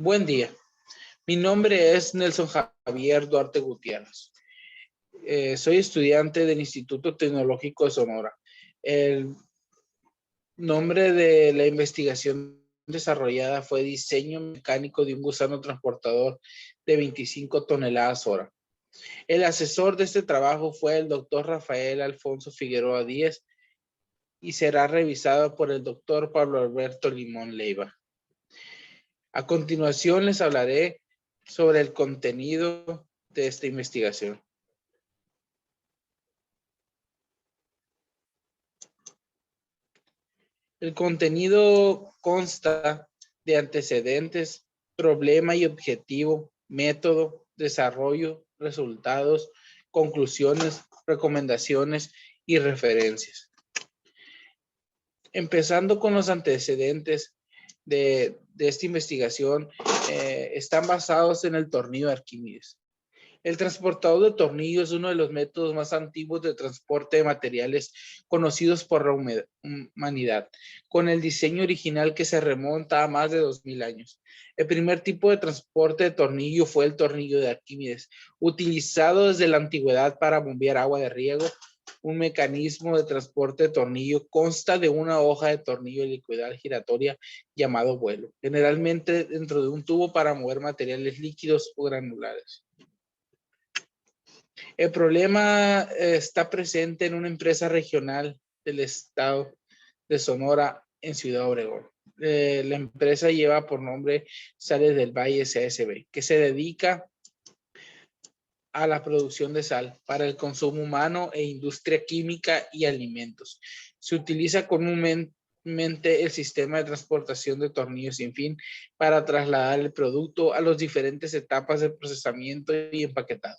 Buen día. Mi nombre es Nelson Javier Duarte Gutiérrez. Soy estudiante del Instituto Tecnológico de Sonora. El nombre de la investigación desarrollada fue diseño mecánico de un gusano transportador de 25 toneladas hora. El asesor de este trabajo fue el doctor Rafael Alfonso Figueroa Díez y será revisado por el doctor Pablo Alberto Limón Leiva. A continuación les hablaré sobre el contenido de esta investigación. El contenido consta de antecedentes, problema y objetivo, método, desarrollo, resultados, conclusiones, recomendaciones y referencias. Empezando con los antecedentes de esta investigación, están basados en el tornillo de Arquímedes. El transportador de tornillo es uno de los métodos más antiguos de transporte de materiales conocidos por la humanidad, con el diseño original que se remonta a más de 2000 años. El primer tipo de transporte de tornillo fue el tornillo de Arquímedes, utilizado desde la antigüedad para bombear agua de riego. Un mecanismo de transporte de tornillo consta de una hoja de tornillo helicoidal giratoria llamado vuelo, generalmente dentro de un tubo para mover materiales líquidos o granulares. El problema está presente en una empresa regional del estado de Sonora en Ciudad Obregón. La empresa lleva por nombre Sales del Valle CSB, que se dedica a la producción de sal para el consumo humano e industria química y alimentos. Se utiliza comúnmente el sistema de transportación de tornillos sin fin para trasladar el producto a las diferentes etapas de procesamiento y empaquetado.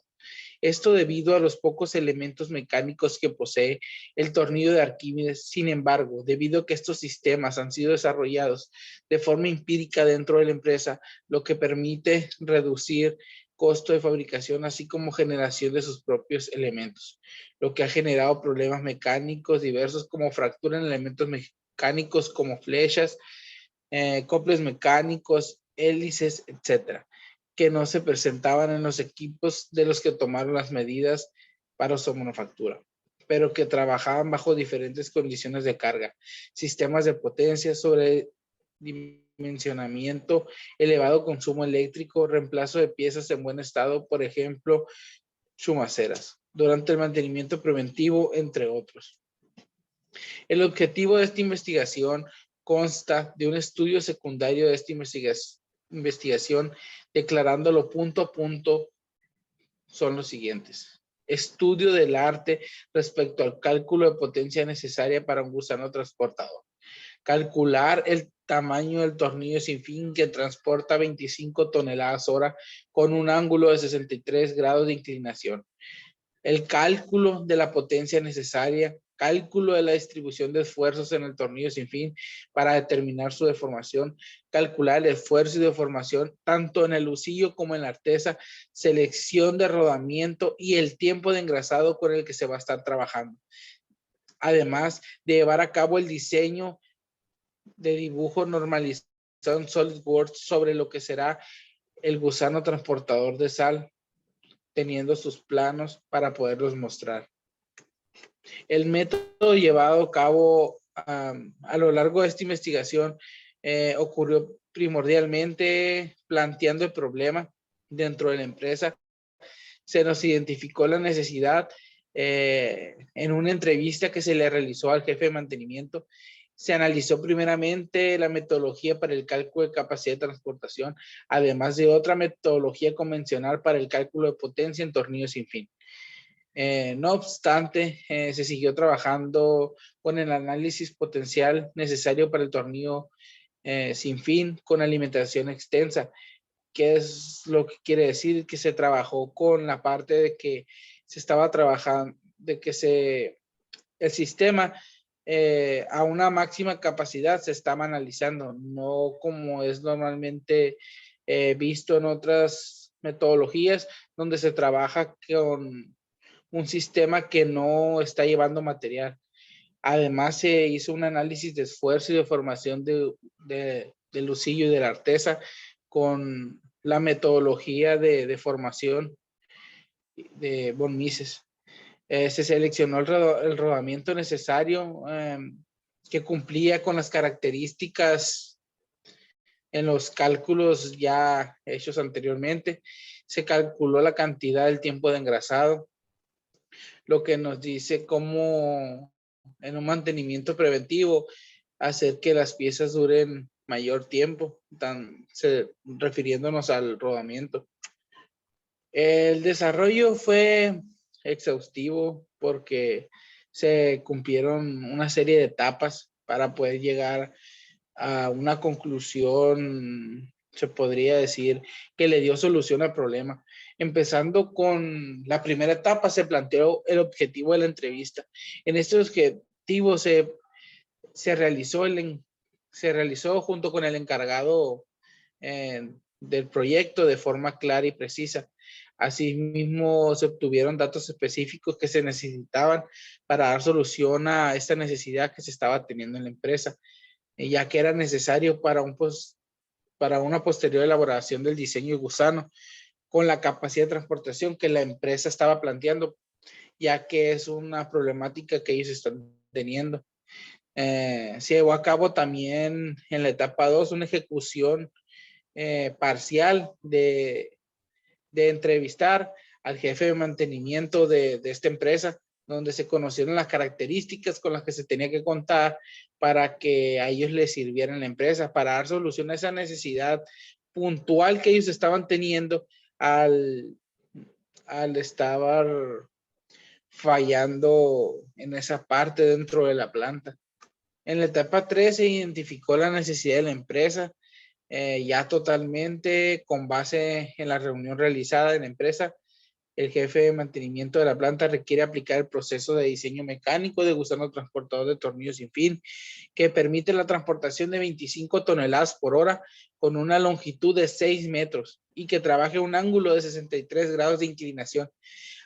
Esto debido a los pocos elementos mecánicos que posee el tornillo de Arquímedes. Sin embargo, debido a que estos sistemas han sido desarrollados de forma empírica dentro de la empresa, lo que permite reducir costo de fabricación, así como generación de sus propios elementos, lo que ha generado problemas mecánicos diversos como fractura en elementos mecánicos como flechas, coples mecánicos, hélices, etcétera, que no se presentaban en los equipos de los que tomaron las medidas para su manufactura, pero que trabajaban bajo diferentes condiciones de carga, sistemas de potencia, sobredimensionamiento, elevado consumo eléctrico, reemplazo de piezas en buen estado, por ejemplo, chumaceras, durante el mantenimiento preventivo, entre otros. El objetivo de esta investigación consta de un estudio secundario de esta investigación, declarándolo punto a punto, son los siguientes. Estudio del arte respecto al cálculo de potencia necesaria para un gusano transportador. Calcular el tamaño del tornillo sin fin que transporta 25 toneladas hora con un ángulo de 63 grados de inclinación. El cálculo de la potencia necesaria, cálculo de la distribución de esfuerzos en el tornillo sin fin para determinar su deformación, calcular el esfuerzo y deformación tanto en el husillo como en la artesa, selección de rodamiento y el tiempo de engrasado con el que se va a estar trabajando. Además de llevar a cabo el diseño de dibujo normalizado en SolidWorks sobre lo que será el gusano transportador de sal, teniendo sus planos para poderlos mostrar. El método llevado a cabo a lo largo de esta investigación ocurrió primordialmente planteando el problema dentro de la empresa. Se nos identificó la necesidad en una entrevista que se le realizó al jefe de mantenimiento. Se analizó primeramente la metodología para el cálculo de capacidad de transportación, además de otra metodología convencional para el cálculo de potencia en tornillos sin fin. No obstante, se siguió trabajando con el análisis potencial necesario para el tornillo sin fin con alimentación extensa. ¿Qué es lo que quiere decir? Que se trabajó con la parte de que se estaba trabajando, de que el sistema a una máxima capacidad se estaba analizando, no como es normalmente visto en otras metodologías donde se trabaja con un sistema que no está llevando material. Además, se hizo un análisis de esfuerzo y de formación del husillo y de la artesa con la metodología de formación de von Mises. Se seleccionó el rodamiento necesario que cumplía con las características en los cálculos ya hechos anteriormente. Se calculó la cantidad del tiempo de engrasado, lo que nos dice cómo en un mantenimiento preventivo hacer que las piezas duren mayor tiempo, refiriéndonos al rodamiento. El desarrollo fue exhaustivo porque se cumplieron una serie de etapas para poder llegar a una conclusión, se podría decir, que le dio solución al problema. Empezando con la primera etapa, se planteó el objetivo de la entrevista. En este objetivo se realizó junto con el encargado del proyecto de forma clara y precisa. Asimismo, se obtuvieron datos específicos que se necesitaban para dar solución a esta necesidad que se estaba teniendo en la empresa, ya que era necesario para una posterior elaboración del diseño de gusano con la capacidad de transportación que la empresa estaba planteando, ya que es una problemática que ellos están teniendo. Se llevó a cabo también en la etapa 2 una ejecución parcial de entrevistar al jefe de mantenimiento de esta empresa, donde se conocieron las características con las que se tenía que contar para que a ellos les sirviera en la empresa, para dar solución a esa necesidad puntual que ellos estaban teniendo al estar fallando en esa parte dentro de la planta. En la etapa 3 se identificó la necesidad de la empresa, ya totalmente con base en la reunión realizada en la empresa. El jefe de mantenimiento de la planta requiere aplicar el proceso de diseño mecánico de gusano transportador de tornillos sin fin, que permite la transportación de 25 toneladas por hora con una longitud de 6 metros y que trabaje a un ángulo de 63 grados de inclinación.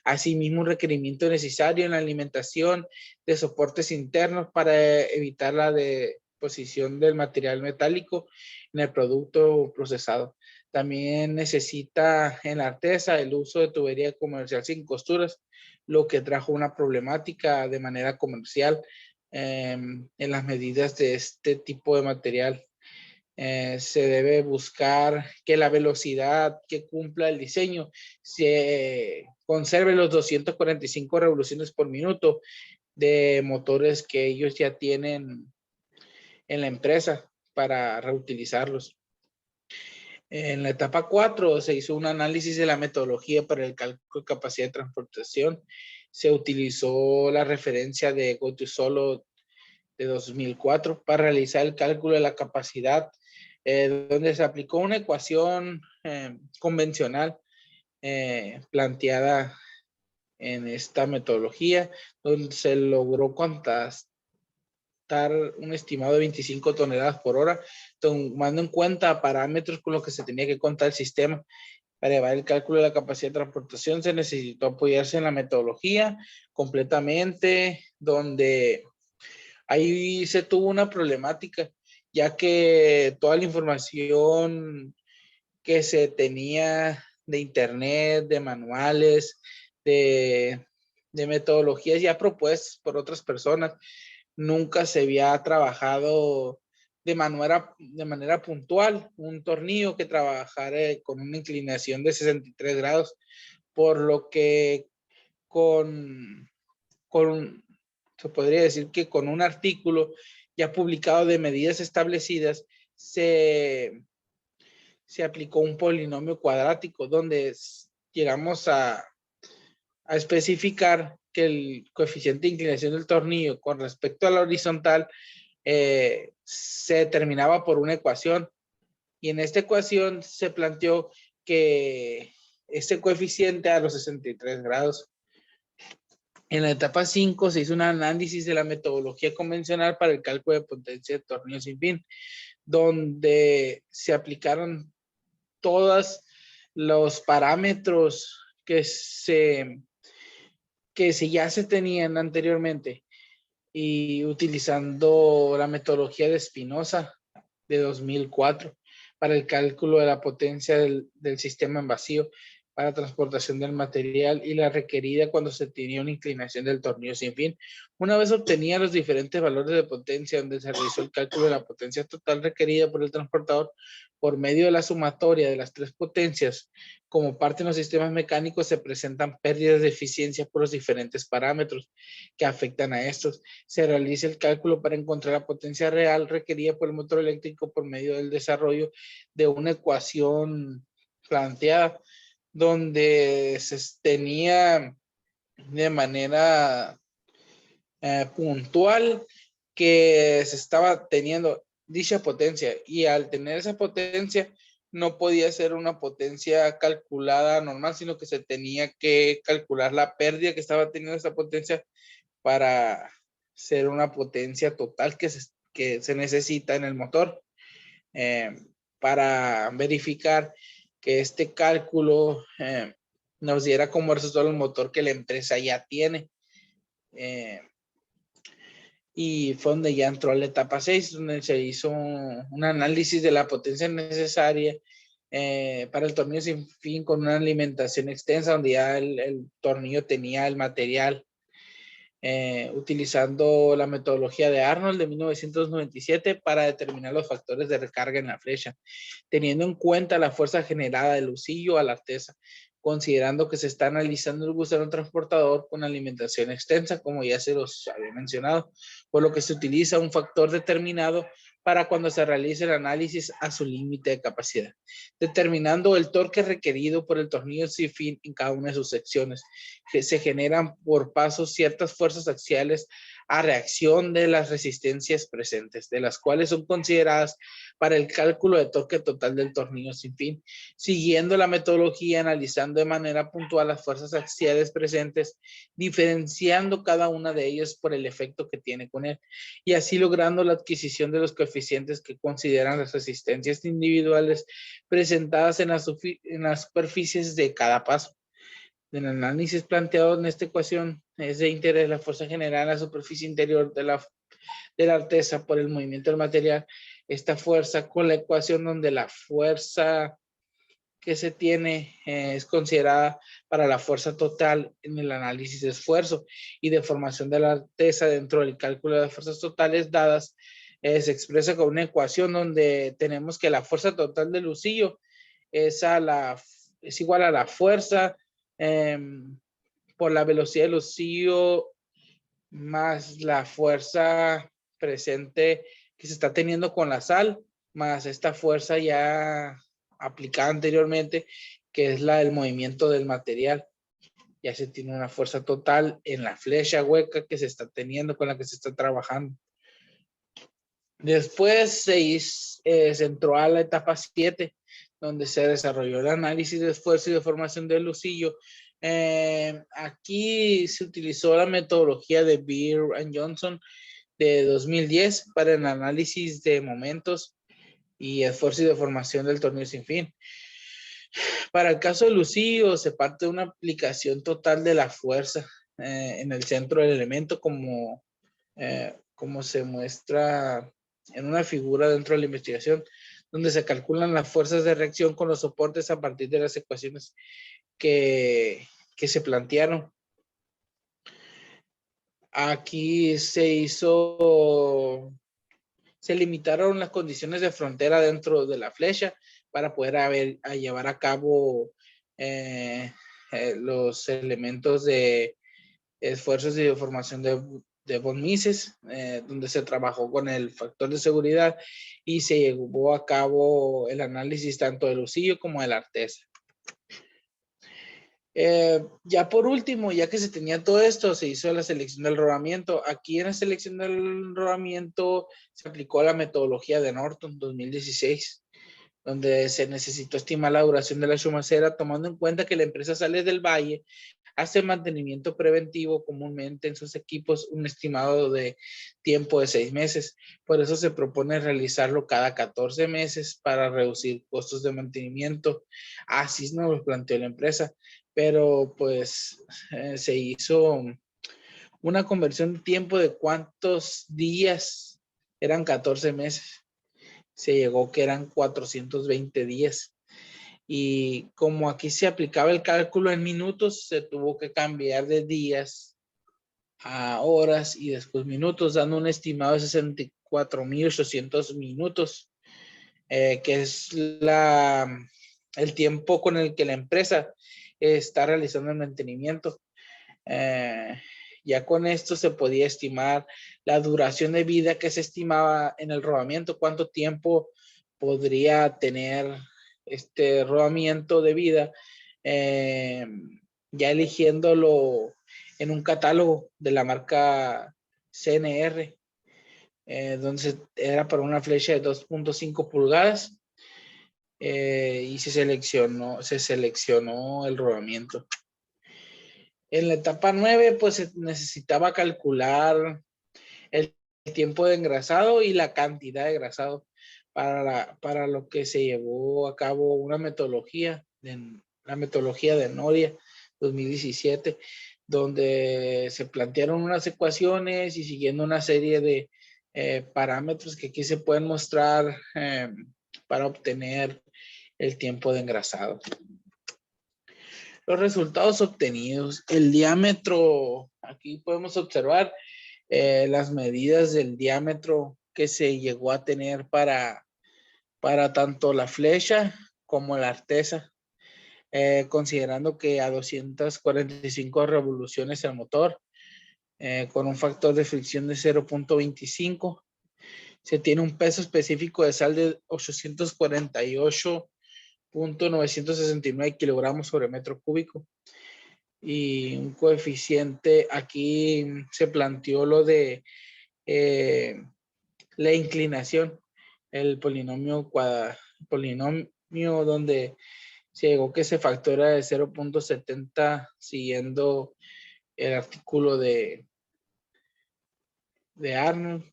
Asimismo, un requerimiento necesario en la alimentación de soportes internos para evitar la deposición del material metálico en el producto procesado. También necesita en la artesa el uso de tubería comercial sin costuras, lo que trajo una problemática de manera comercial en las medidas de este tipo de material. Se debe buscar que la velocidad que cumpla el diseño se conserve los 245 revoluciones por minuto de motores que ellos ya tienen en la empresa para reutilizarlos. En la etapa 4 se hizo un análisis de la metodología para el cálculo de capacidad de transportación. Se utilizó la referencia de GoToSolo de 2004 para realizar el cálculo de la capacidad, donde se aplicó una ecuación convencional planteada en esta metodología, donde se logró contrastar un estimado de 25 toneladas por hora, tomando en cuenta parámetros con los que se tenía que contar el sistema. Para llevar el cálculo de la capacidad de transportación se necesitó apoyarse en la metodología completamente, donde ahí se tuvo una problemática, ya que toda la información que se tenía de internet, de manuales, de metodologías ya propuestas por otras personas, nunca se había trabajado de manera puntual un tornillo que trabajara con una inclinación de 63 grados, por lo que se podría decir que con un artículo ya publicado de medidas establecidas, se aplicó un polinomio cuadrático donde llegamos a especificar que el coeficiente de inclinación del tornillo con respecto a la horizontal se determinaba por una ecuación, y en esta ecuación se planteó que este coeficiente a los 63 grados. En la etapa 5 se hizo un análisis de la metodología convencional para el cálculo de potencia de tornillos sin fin, donde se aplicaron todos los parámetros que ya se tenían anteriormente, y utilizando la metodología de Spinoza de 2004 para el cálculo de la potencia del sistema en vacío para transportación del material y la requerida cuando se tenía una inclinación del tornillo sin fin. Una vez obtenía los diferentes valores de potencia donde se realizó el cálculo de la potencia total requerida por el transportador por medio de la sumatoria de las tres potencias, como parte en los sistemas mecánicos se presentan pérdidas de eficiencia por los diferentes parámetros que afectan a estos. Se realiza el cálculo para encontrar la potencia real requerida por el motor eléctrico por medio del desarrollo de una ecuación planteada donde se tenía de manera puntual que se estaba teniendo dicha potencia y al tener esa potencia no podía ser una potencia calculada normal, sino que se tenía que calcular la pérdida que estaba teniendo esa potencia para ser una potencia total que se necesita en el motor. Para verificar que este cálculo nos diera como resultado el motor que la empresa ya tiene. Y fue donde ya entró a la etapa 6, donde se hizo un análisis de la potencia necesaria para el tornillo sin fin con una alimentación extensa, donde ya el tornillo tenía el material. Utilizando la metodología de Arnold de 1997 para determinar los factores de recarga en la flecha, teniendo en cuenta la fuerza generada del lucillo a la artesa, considerando que se está analizando el gusano transportador con alimentación extensa, como ya se los había mencionado, por lo que se utiliza un factor determinado para cuando se realice el análisis a su límite de capacidad, determinando el torque requerido por el tornillo sin fin en cada una de sus secciones, que se generan por pasos ciertas fuerzas axiales a reacción de las resistencias presentes, de las cuales son consideradas para el cálculo de torque total del tornillo sin fin, siguiendo la metodología, analizando de manera puntual las fuerzas axiales presentes, diferenciando cada una de ellas por el efecto que tiene con él, y así logrando la adquisición de los coeficientes que consideran las resistencias individuales presentadas en las superficies de cada paso. El análisis planteado en esta ecuación es de interés la fuerza general en la superficie interior de la artesa por el movimiento del material. Esta fuerza con la ecuación donde la fuerza que se tiene es considerada para la fuerza total en el análisis de esfuerzo y de formación de la artesa dentro del cálculo de las fuerzas totales dadas. Se expresa con una ecuación donde tenemos que la fuerza total del lucillo es igual a la fuerza por la velocidad del lucillo más la fuerza presente que se está teniendo con la sal, más esta fuerza ya aplicada anteriormente, que es la del movimiento del material. Ya se tiene una fuerza total en la flecha hueca que se está teniendo, con la que se está trabajando. Después se entró a la etapa 7, donde se desarrolló el análisis de esfuerzo y de formación del lucillo. Aquí se utilizó la metodología de Beer and Johnson de 2010 para el análisis de momentos y esfuerzo y de formación del tornillo sin fin. Para el caso de lucillo, se parte de una aplicación total de la fuerza en el centro del elemento, como se muestra en una figura dentro de la investigación, donde se calculan las fuerzas de reacción con los soportes a partir de las ecuaciones que se plantearon. Aquí se limitaron las condiciones de frontera dentro de la flecha para poder llevar a cabo los elementos de esfuerzos y de formación de von Mises, donde se trabajó con el factor de seguridad y se llevó a cabo el análisis tanto del lucillo como de la artesa. Ya por último, ya que se tenía todo esto, se hizo la selección del rodamiento. Aquí en la selección del rodamiento se aplicó la metodología de Norton 2016, donde se necesitó estimar la duración de la chumacera, tomando en cuenta que la empresa Sales del Valle hace mantenimiento preventivo comúnmente en sus equipos un estimado de tiempo de 6 meses. Por eso se propone realizarlo cada 14 meses para reducir costos de mantenimiento. Así nos lo planteó la empresa, pero pues se hizo una conversión de tiempo de cuántos días, eran 14 meses. se llegó que eran 420 días. Y como aquí se aplicaba el cálculo en minutos, se tuvo que cambiar de días a horas y después minutos, dando un estimado de 64.800 minutos, que es el tiempo con el que la empresa está realizando el mantenimiento. Ya con esto se podía estimar la duración de vida que se estimaba en el rodamiento, cuánto tiempo podría tener este rodamiento de vida, ya eligiéndolo en un catálogo de la marca CNR, donde era para una flecha de 2.5 pulgadas, y se seleccionó el rodamiento. En la etapa 9, pues se necesitaba calcular el tiempo de engrasado y la cantidad de engrasado, para lo que se llevó a cabo una metodología, la metodología de Noria 2017, donde se plantearon unas ecuaciones y siguiendo una serie de parámetros que aquí se pueden mostrar, para obtener el tiempo de engrasado. Los resultados obtenidos, el diámetro, aquí podemos observar las medidas del diámetro que se llegó a tener para tanto la flecha como la artesa, considerando que a 245 revoluciones el motor, con un factor de fricción de 0.25, se tiene un peso específico de sal de 848.969 kilogramos sobre metro cúbico, y un coeficiente, aquí se planteó lo de la inclinación, el polinomio donde se llegó que ese factor era de 0.70, siguiendo el artículo de Arnold.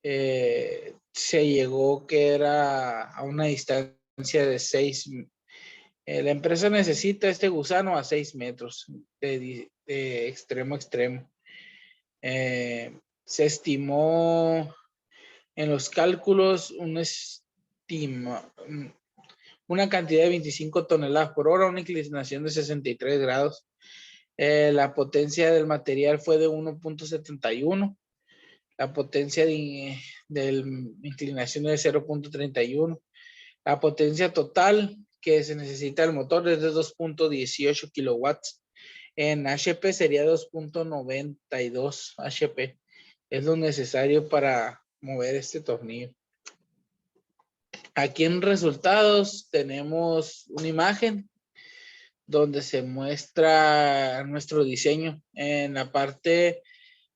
Se llegó que era a una distancia de 6. La empresa necesita este gusano a 6 metros de extremo a extremo. Se estimó en los cálculos una cantidad de 25 toneladas por hora, una inclinación de 63 grados. La potencia del material fue de 1.71. La potencia de inclinación es de 0.31. La potencia total que se necesita el motor es de 2.18 kilowatts. En HP sería 2.92 HP. Es lo necesario para mover este tornillo. Aquí en resultados tenemos una imagen donde se muestra nuestro diseño. En la parte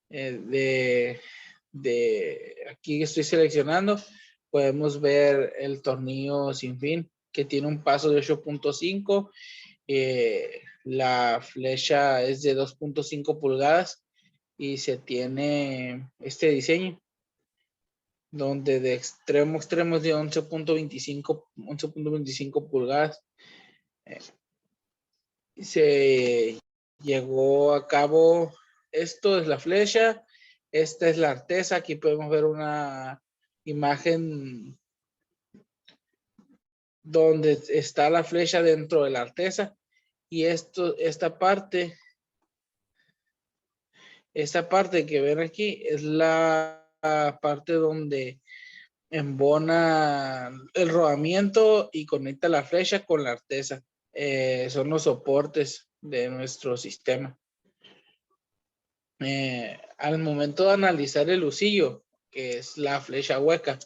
de aquí que estoy seleccionando, podemos ver el tornillo sin fin, que tiene un paso de 8.5. La flecha es de 2.5 pulgadas y se tiene este diseño, donde de extremo a extremo es de 11.25 pulgadas. Se llegó a cabo, esto es la flecha, esta es la artesa. Aquí podemos ver una imagen donde está la flecha dentro de la artesa, y esta parte que ven aquí es la parte donde embona el rodamiento y conecta la flecha con la artesa. Son los soportes de nuestro sistema. Al momento de analizar el lucillo, que es la flecha hueca,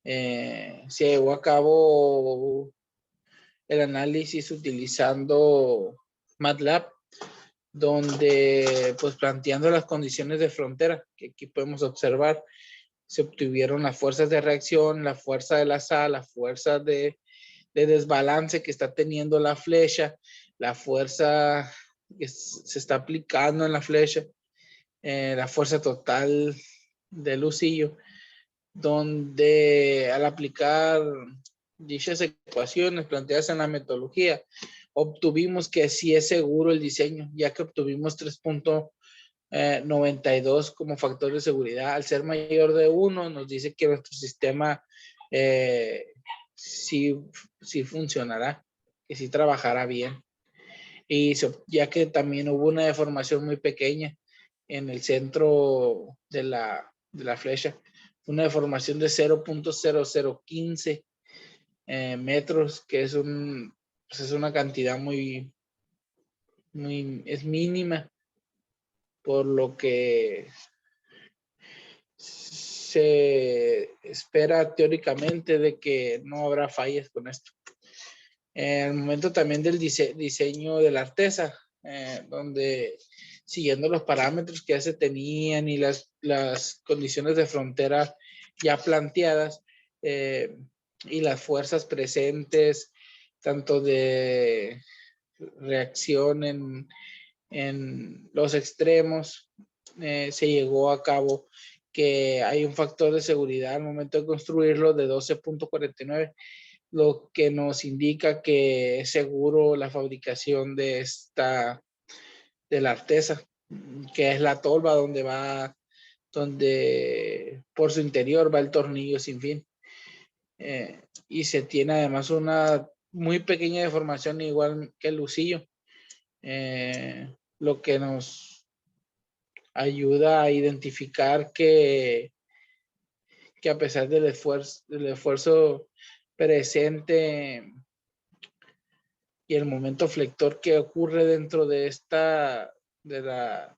se llevó a cabo el análisis utilizando MATLAB, donde pues planteando las condiciones de frontera que aquí podemos observar, se obtuvieron las fuerzas de reacción, la fuerza de la sal, la fuerza de desbalance que está teniendo la flecha, la fuerza que se está aplicando en la flecha, la fuerza total del lucillo, donde al aplicar dichas ecuaciones planteadas en la metodología, obtuvimos que sí es seguro el diseño, ya que obtuvimos 3.92 como factor de seguridad. Al ser mayor de 1, nos dice que nuestro sistema sí, sí funcionará, que sí trabajará bien. Y ya que también hubo una deformación muy pequeña en el centro de la flecha, una deformación de 0.0015 metros, que es pues es una cantidad es mínima, por lo que se espera teóricamente de que no habrá fallas con esto. En el momento también del diseño de la artesa, donde siguiendo los parámetros que ya se tenían y las condiciones de frontera ya planteadas, y las fuerzas presentes, tanto de reacción en los extremos, se llegó a cabo que hay un factor de seguridad al momento de construirlo de 12.49, lo que nos indica que es seguro la fabricación de la artesa, que es la tolva donde por su interior va el tornillo sin fin. Y se tiene además una muy pequeña deformación igual que el lucillo, lo que nos ayuda a identificar que a pesar del esfuerzo presente y el momento flector que ocurre dentro de la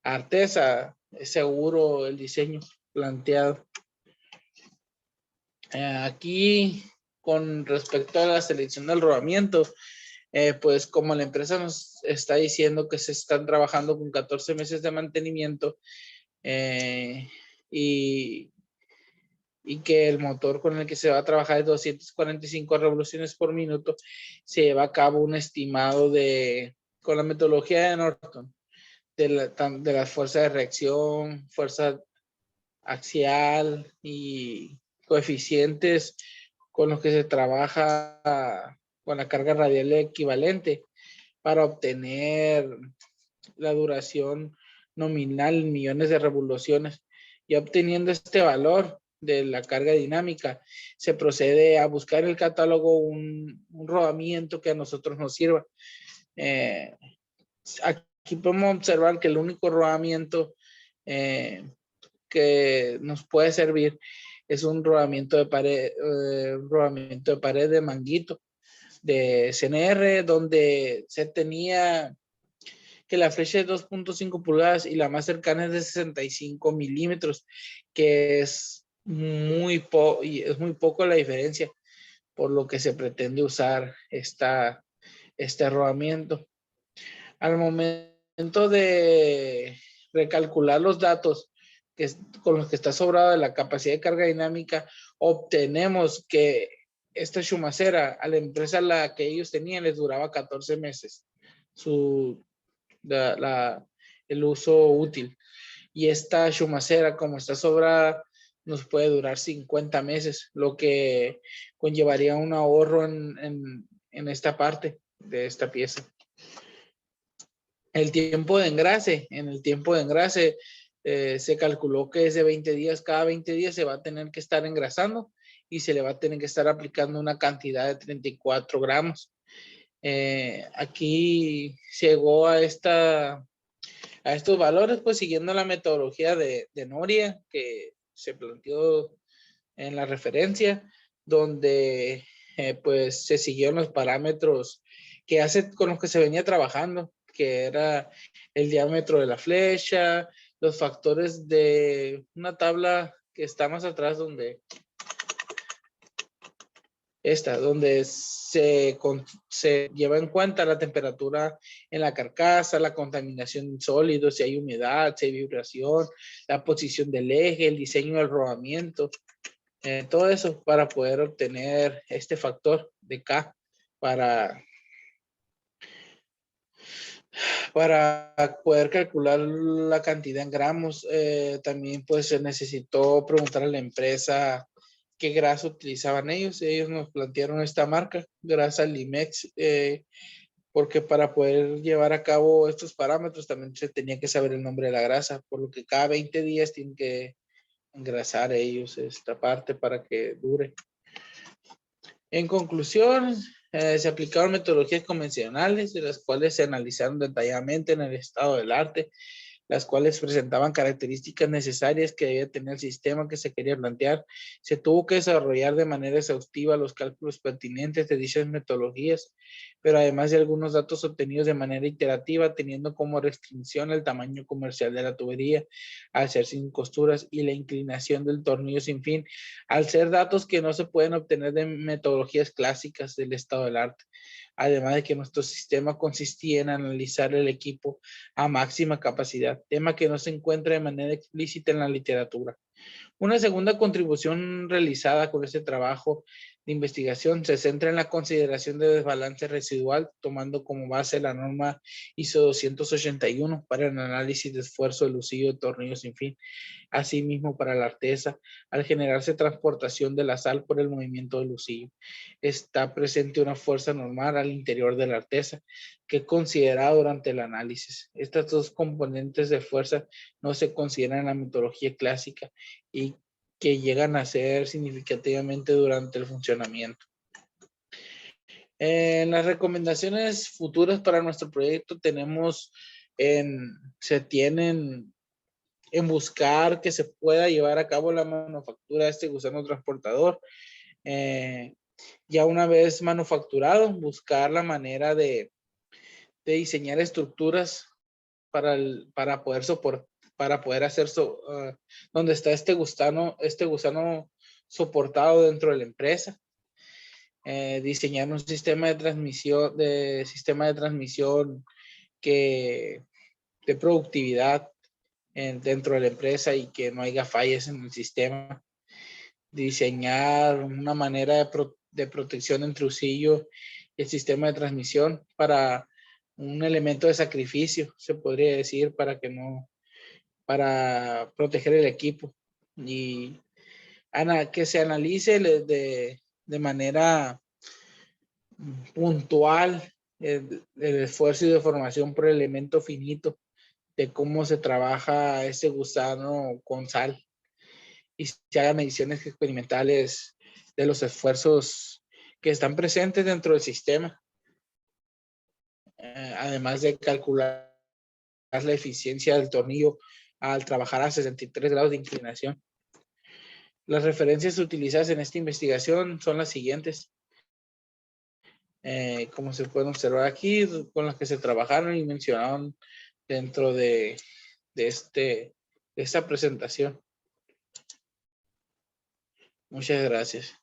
artesa, es seguro el diseño planteado. Aquí, con respecto a la selección del rodamiento, pues como la empresa nos está diciendo que se están trabajando con 14 meses de mantenimiento, y que el motor con el que se va a trabajar es 245 revoluciones por minuto, se lleva a cabo un estimado con la metodología de Norton, de las fuerzas de reacción, fuerza axial y coeficientes con los que se trabaja con la carga radial equivalente para obtener la duración nominal en millones de revoluciones. Y obteniendo este valor de la carga dinámica, se procede a buscar en el catálogo un rodamiento que a nosotros nos sirva. Aquí podemos observar que el único rodamiento que nos puede servir es un rodamiento de pared de manguito de CNR, donde se tenía que la flecha es 2.5 pulgadas y la más cercana es de 65 milímetros, que es es muy poco la diferencia, por lo que se pretende usar este rodamiento. Al momento de recalcular los datos con los que está sobrado de la capacidad de carga dinámica, obtenemos que esta chumacera, a la empresa la que ellos tenían, les duraba 14 meses el uso útil. Y esta chumacera, como está sobrada, nos puede durar 50 meses, lo que conllevaría un ahorro en esta parte de esta pieza. En el tiempo de engrase, se calculó que es de 20 días. Cada 20 días se va a tener que estar engrasando y se le va a tener que estar aplicando una cantidad de 34 gramos. Aquí llegó a estos valores, pues siguiendo la metodología de Noria que se planteó en la referencia, donde pues se siguieron los parámetros con los que se venía trabajando, que era el diámetro de la flecha, los factores de una tabla que está más atrás, donde se lleva en cuenta la temperatura en la carcasa, la contaminación de sólidos, si hay humedad, si hay vibración, la posición del eje, el diseño del rodamiento, todo eso para poder obtener este factor de K para poder calcular la cantidad en gramos. También pues se necesitó preguntar a la empresa qué grasa utilizaban ellos. Ellos nos plantearon esta marca, grasa Limex, porque para poder llevar a cabo estos parámetros también se tenía que saber el nombre de la grasa, por lo que cada 20 días tienen que engrasar ellos esta parte para que dure. En conclusión, se aplicaron metodologías convencionales, de las cuales se analizaron detalladamente en el estado del arte, las cuales presentaban características necesarias que debía tener el sistema que se quería plantear. Se tuvo que desarrollar de manera exhaustiva los cálculos pertinentes de dichas metodologías, pero además de algunos datos obtenidos de manera iterativa, teniendo como restricción el tamaño comercial de la tubería, al ser sin costuras, y la inclinación del tornillo sin fin, al ser datos que no se pueden obtener de metodologías clásicas del estado del arte. Además de que nuestro sistema consistía en analizar el equipo a máxima capacidad, tema que no se encuentra de manera explícita en la literatura. Una segunda contribución realizada con este trabajo de investigación se centra en la consideración de desbalance residual, tomando como base la norma ISO 281 para el análisis de esfuerzo del usillo de tornillos sin fin. Asimismo, para la artesa, al generarse transportación de la sal por el movimiento del usillo, está presente una fuerza normal al interior de la artesa que es considerada durante el análisis. Estas dos componentes de fuerza no se consideran en la metodología clásica y que llegan a ser significativamente durante el funcionamiento. En las recomendaciones futuras para nuestro proyecto se tienen en buscar que se pueda llevar a cabo la manufactura de este gusano transportador. Ya una vez manufacturado, buscar la manera de diseñar estructuras para poder soportar, para poder hacer donde está este gusano soportado dentro de la empresa. Diseñar un sistema de transmisión de productividad dentro de la empresa y que no haya fallas en el sistema. Diseñar una manera de protección entre usillo y el sistema de transmisión para un elemento de sacrificio, se podría decir, para proteger el equipo. Y que se analice de manera puntual el esfuerzo y deformación por elemento finito de cómo se trabaja ese gusano con sal y se hagan mediciones experimentales de los esfuerzos que están presentes dentro del sistema, además de calcular la eficiencia del tornillo al trabajar a 63 grados de inclinación. Las referencias utilizadas en esta investigación son las siguientes. Como se pueden observar aquí, con las que se trabajaron y mencionaron dentro de esta presentación. Muchas gracias.